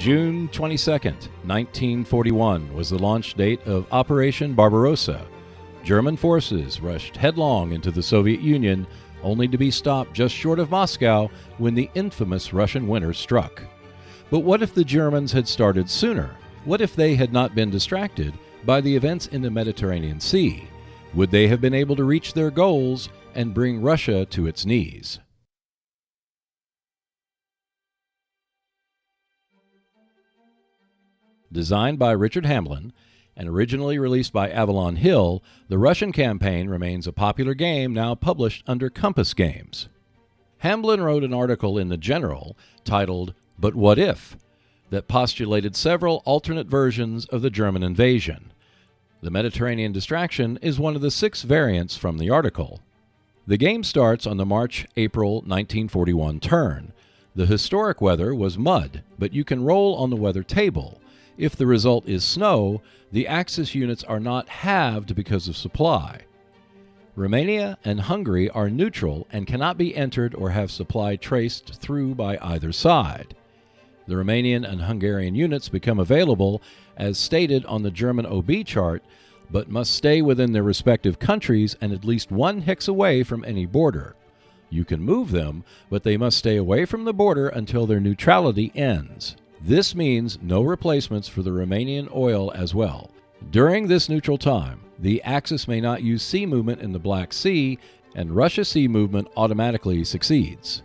June 22nd, 1941 was the launch date of Operation Barbarossa. German forces rushed headlong into the Soviet Union, only to be stopped just short of Moscow when the infamous Russian winter struck. But what if the Germans had started sooner? What if they had not been distracted by the events in the Mediterranean Sea? Would they have been able to reach their goals and bring Russia to its knees? Designed by Richard Hamblin and originally released by Avalon Hill, the Russian campaign remains a popular game now published under Compass Games. Hamblin wrote an article in The General titled, "But What If?" that postulated several alternate versions of the German invasion. The Mediterranean distraction is one of the 6 variants from the article. The game starts on the March-April 1941 turn. The historic weather was mud, but you can roll on the weather table. If the result is snow, the Axis units are not halved because of supply. Romania and Hungary are neutral and cannot be entered or have supply traced through by either side. The Romanian and Hungarian units become available as stated on the German OB chart, but must stay within their respective countries and at least 1 hex away from any border. You can move them, but they must stay away from the border until their neutrality ends. This means no replacements for the Romanian oil as well. During this neutral time, the Axis may not use sea movement in the Black Sea, and Russia sea movement automatically succeeds.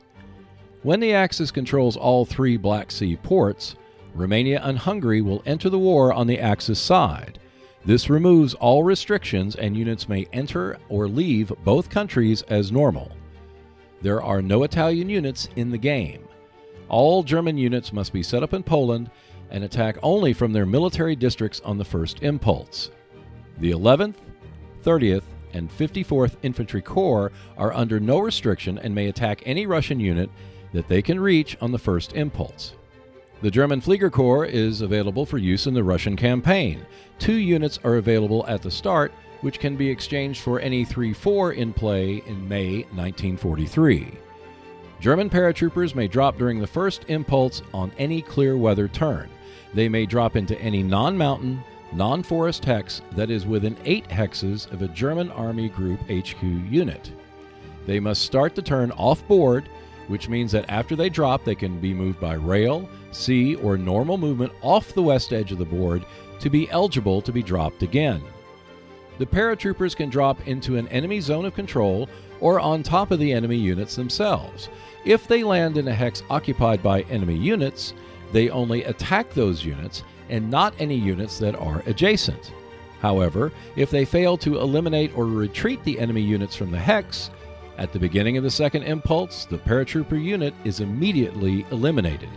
When the Axis controls all 3 Black Sea ports, Romania and Hungary will enter the war on the Axis side. This removes all restrictions and units may enter or leave both countries as normal. There are no Italian units in the game. All German units must be set up in Poland and attack only from their military districts on the first impulse. The 11th, 30th, and 54th Infantry Corps are under no restriction and may attack any Russian unit that they can reach on the first impulse. The German Flieger Corps is available for use in the Russian campaign. 2 units are available at the start, which can be exchanged for any 3-4 in play in May 1943. German paratroopers may drop during the first impulse on any clear weather turn. They may drop into any non-mountain, non-forest hex that is within 8 hexes of a German Army Group HQ unit. They must start the turn off-board, which means that after they drop, they can be moved by rail, sea, or normal movement off the west edge of the board to be eligible to be dropped again. The paratroopers can drop into an enemy zone of control or on top of the enemy units themselves. If they land in a hex occupied by enemy units, they only attack those units and not any units that are adjacent. However, if they fail to eliminate or retreat the enemy units from the hex, at the beginning of the second impulse, the paratrooper unit is immediately eliminated.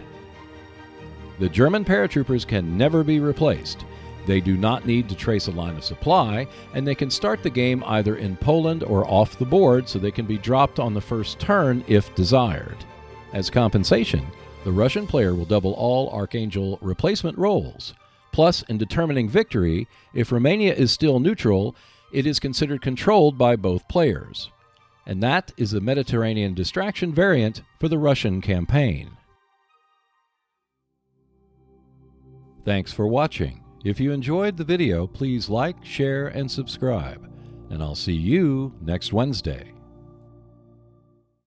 The German paratroopers can never be replaced. They do not need to trace a line of supply, and they can start the game either in Poland or off the board so they can be dropped on the first turn if desired. As compensation, the Russian player will double all Archangel replacement rolls. Plus, in determining victory, if Romania is still neutral, it is considered controlled by both players. And that is the Mediterranean distraction variant for the Russian campaign. Thanks for watching. If you enjoyed the video, please like, share, and subscribe. And I'll see you next Wednesday.